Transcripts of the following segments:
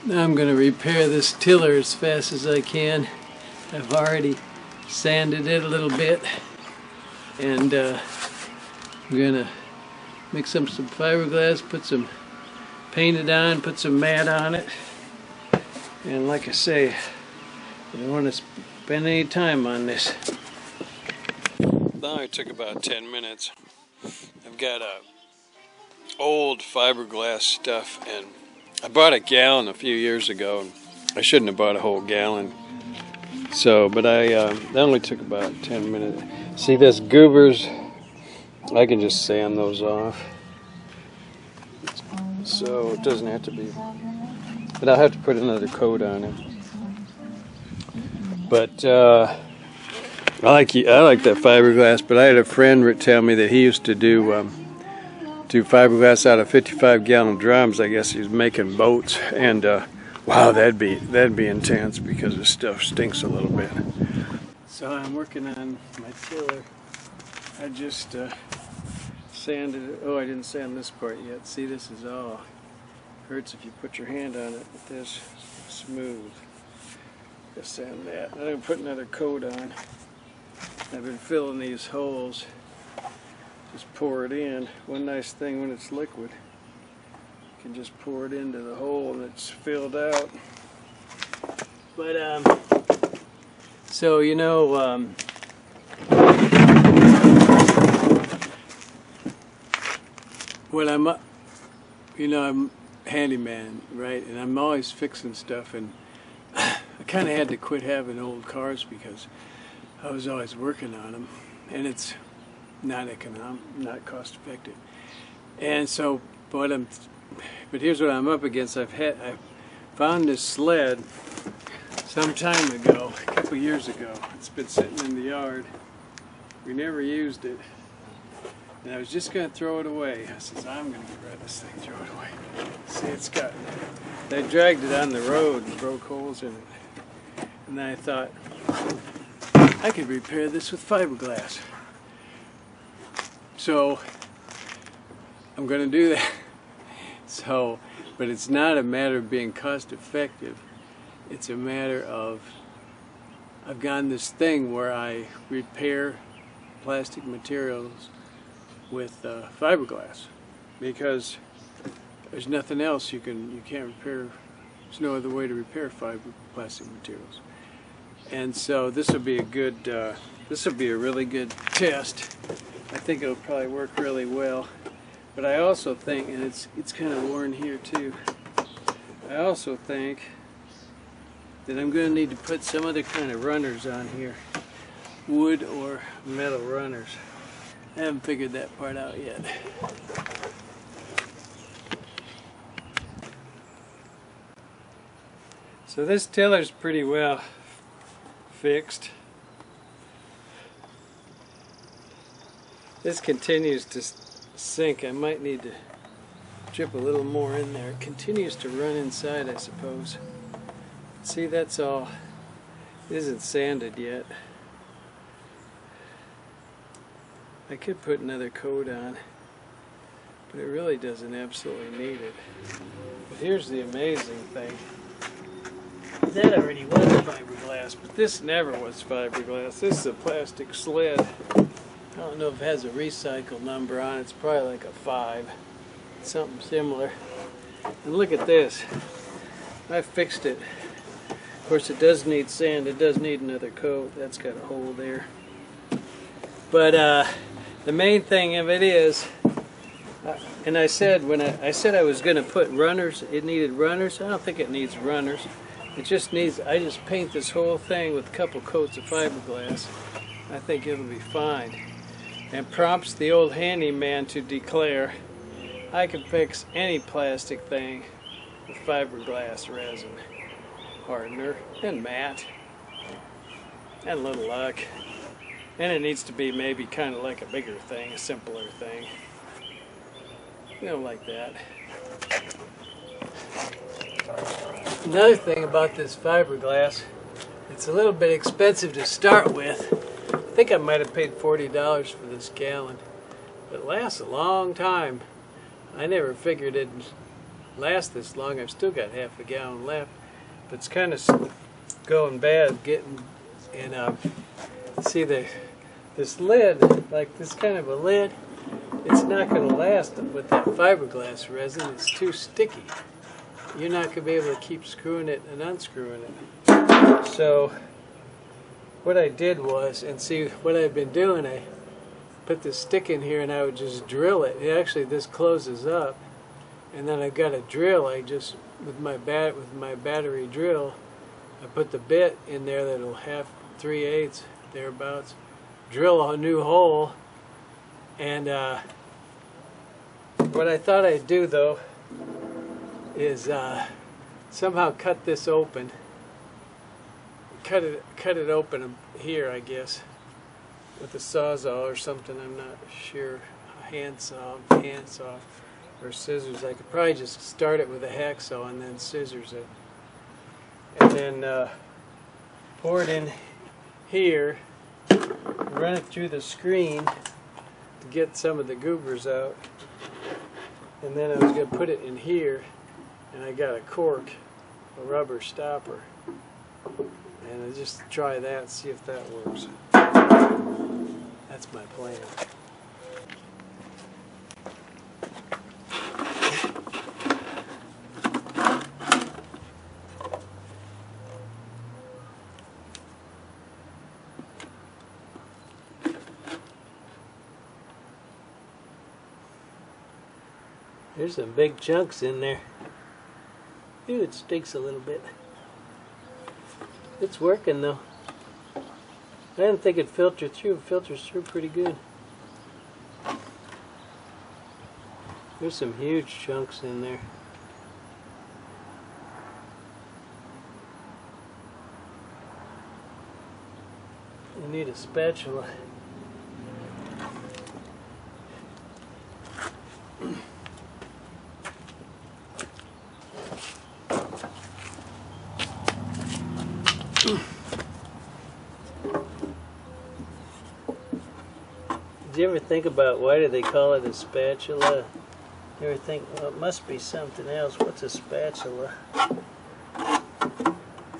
Now I'm going to repair this tiller as fast as I can. I've already sanded it a little bit, and I'm going to mix up some fiberglass, put some paint it on, put some mat on it, and like I say, I don't want to spend any time on this. Now it took about 10 minutes. I've got old fiberglass stuff, and I bought a gallon a few years ago. I shouldn't have bought a whole gallon. So, but that only took about 10 minutes. See this goobers? I can just sand those off. So it doesn't have to be. But I'll have to put another coat on it. But I like that fiberglass. But I had a friend tell me that he used to do fiberglass out of 55-gallon drums. I guess he was making boats, and wow, that'd be intense because the stuff stinks a little bit. So I'm working on my tiller. I just sanded it. Oh, I didn't sand this part yet. See, this is all hurts if you put your hand on it. But this smooth. Just sand that. I'm gonna put another coat on. I've been filling these holes. Just pour it in. One nice thing when it's liquid, you can just pour it into the hole and it's filled out. But so you know, when I'm up, you know, I'm handyman, right? And I'm always fixing stuff, and I kind of had to quit having old cars because I was always working on them, and it's not not cost effective. And so, but here's what I'm up against. I found this sled some time ago, a couple years ago. It's been sitting in the yard. We never used it, and I was just going to throw it away. I said, I'm going to get rid of this thing, throw it away. See, I dragged it on the road and broke holes in it. And then I thought, I could repair this with fiberglass. So I'm going to do that. So, but it's not a matter of being cost effective. It's a matter of, I've gotten this thing where I repair plastic materials with fiberglass, because there's nothing else you can't repair. There's no other way to repair plastic materials. And so this will be a good this will be a really good test. I think it'll probably work really well. But I also think, and it's kind of worn here too, I also think that I'm going to need to put some other kind of runners on here, wood or metal runners. I haven't figured that part out yet. So this tiller's pretty well fixed. This continues to sink. I might need to drip a little more in there. It continues to run inside, I suppose. See, that's all. It isn't sanded yet. I could put another coat on, but it really doesn't absolutely need it. But here's the amazing thing. That already was fiberglass, but this never was fiberglass. This is a plastic sled. I don't know if it has a recycle number on it. It's probably like a 5. Something similar. And look at this. I fixed it. Of course, it does need sand. It does need another coat. That's got a hole there. But the main thing of it is, and I said when I said I was going to put runners, it needed runners. I don't think it needs runners. It just needs, I just paint this whole thing with a couple coats of fiberglass. I think it'll be fine. And prompts the old handyman to declare, I can fix any plastic thing with fiberglass resin, hardener, and mat, and a little luck. And it needs to be maybe kind of like a bigger thing, a simpler thing. You know, like that. Another thing about this fiberglass, it's a little bit expensive to start with. I think I might have paid $40 for this gallon. But it lasts a long time. I never figured last this long. I've still got half a gallon left, but it's kind of going bad. See this lid, like this kind of a lid, it's not going to last with that fiberglass resin. It's too sticky. You're not going to be able to keep screwing it and unscrewing it. So what I did was, and see what I've been doing, I put this stick in here and I would just drill it. Actually, this closes up, and then I've got a drill. I just, with my battery drill, I put the bit in there that'll have 3/8 thereabouts, drill a new hole, and what I thought I'd do though is somehow cut this open, cut it open here, I guess, with a sawzall or something. I'm not sure, a handsaw, or scissors. I could probably just start it with a hacksaw and then scissors it, and then pour it in here, run it through the screen to get some of the goobers out, and then I was going to put it in here, and I got a cork, a rubber stopper, and I just try that, see if that works. That's my plan. There's some big chunks in there. Ooh, it stinks a little bit. It's working though. I didn't think it'd filter through. It filters through pretty good. There's some huge chunks in there. You need a spatula. Did you ever think about why do they call it a spatula? You ever think, well, it must be something else. What's a spatula?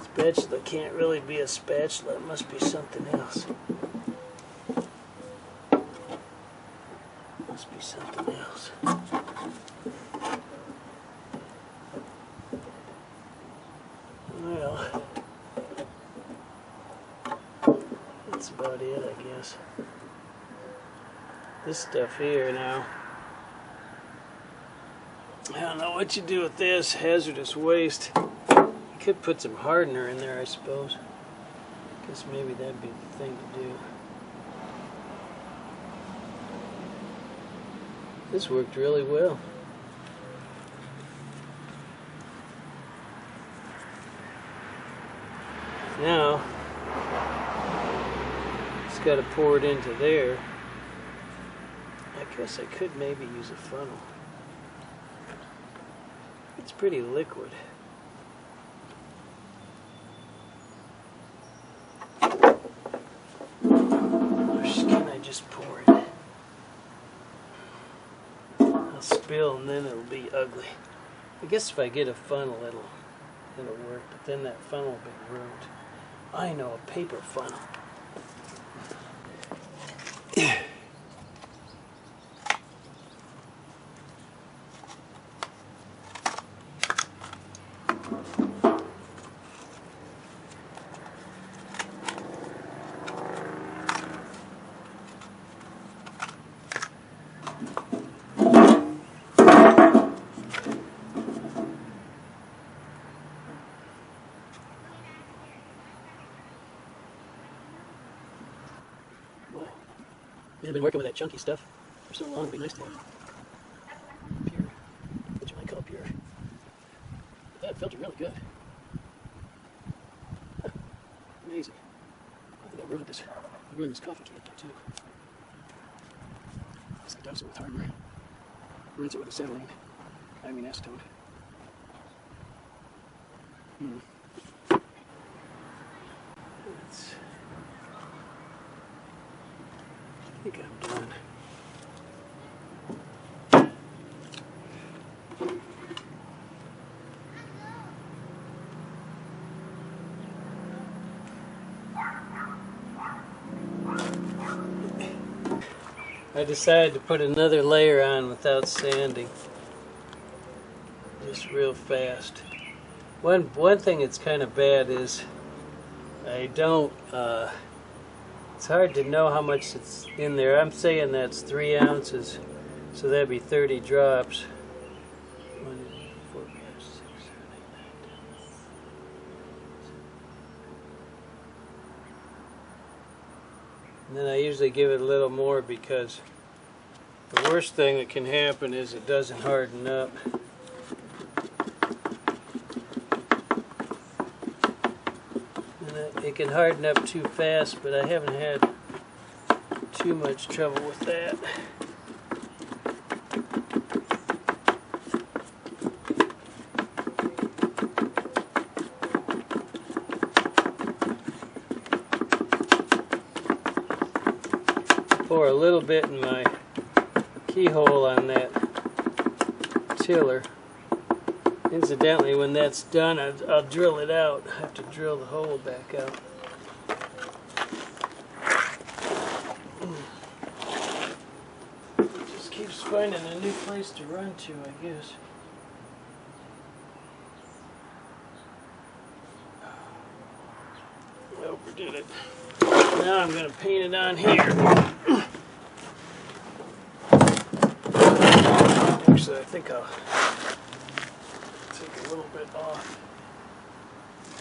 Spatula can't really be a spatula. It must be something else. Must be something else. Well, that's about it, I guess. This stuff here now, I don't know what you do with this hazardous waste. You could put some hardener in there, I suppose. Guess maybe that'd be the thing to do. This worked really well. Now, just got to pour it into there. I guess I could maybe use a funnel. It's pretty liquid. Or can I just pour it? I'll spill and then it'll be ugly. I guess if I get a funnel it'll work, but then that funnel will be ruined. I know, a paper funnel. I've been working with that chunky stuff for so long, it'd be nice to have pure, what you might call pure. But that filtered really good. Huh. Amazing. I think I ruined this coffee can too. Just douse it with hardener. Rinse it with acetylene. I mean acetone. I think I'm done. I decided to put another layer on without sanding. Just real fast. One thing that's kind of bad is I don't, it's hard to know how much it's in there. I'm saying that's 3 ounces, so that'd be 30 drops. 1, 2, 3, 4, 5, 6, 7, 8, 9, 10. And then I usually give it a little more because the worst thing that can happen is it doesn't harden up. It can harden up too fast, but I haven't had too much trouble with that. Pour a little bit in my keyhole on that tiller. Incidentally, when that's done, I'll drill it out. I have to drill the hole back out. It just keeps finding a new place to run to, I guess. I overdid it. Now I'm going to paint it on here. Actually, I think I'll take a little bit off.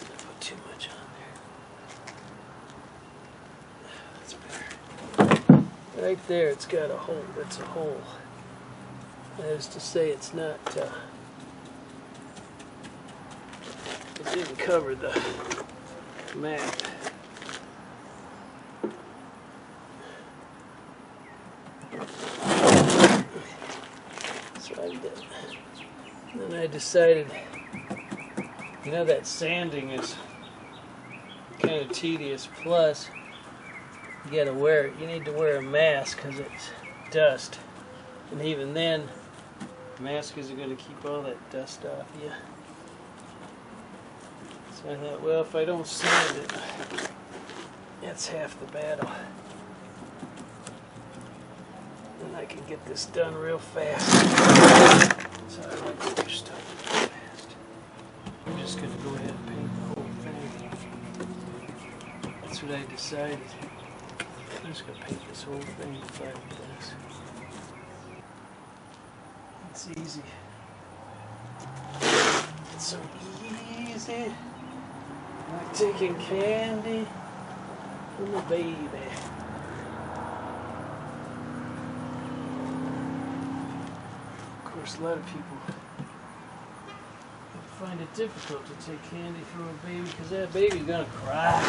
Don't put too much on there. That's better. Right there, it's got a hole. That's a hole. That is to say, it's not. It didn't cover the map. So I did. Then I decided, you know, that sanding is kind of tedious. Plus, you gotta wear it. You need to wear a mask because it's dust, and even then, the mask isn't going to keep all that dust off you. So I thought, well, if I don't sand it, that's half the battle. And I can get this done real fast. So I like to do stuff real fast. I'm just going to go ahead and paint the whole thing. That's what I decided. I'm just going to paint this whole thing with fiberglass. It's easy. It's so easy. Like taking candy from a baby. Of course, a lot of people find it difficult to take candy from a baby because that baby's gonna cry.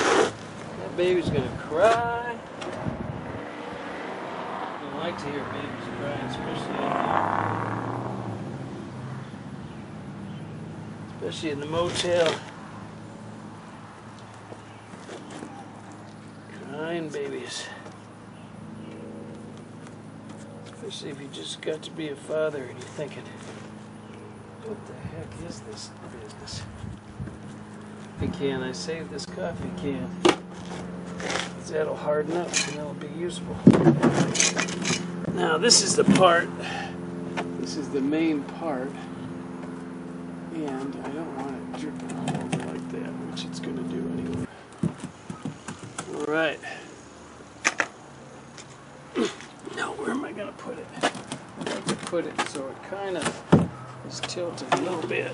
That baby's gonna cry. I don't like to hear babies cry, especially in the motel. Crying babies. Especially if you just got to be a father and you're thinking, what the heck is this business? Coffee can. I saved this coffee can. That'll harden up and that'll be usable. Now this is the part. This is the main part. And I don't want it dripping all over like that, which it's going to do anyway. Alright. Now where am I going to put it? I like to put it so it kind of is tilted a little bit.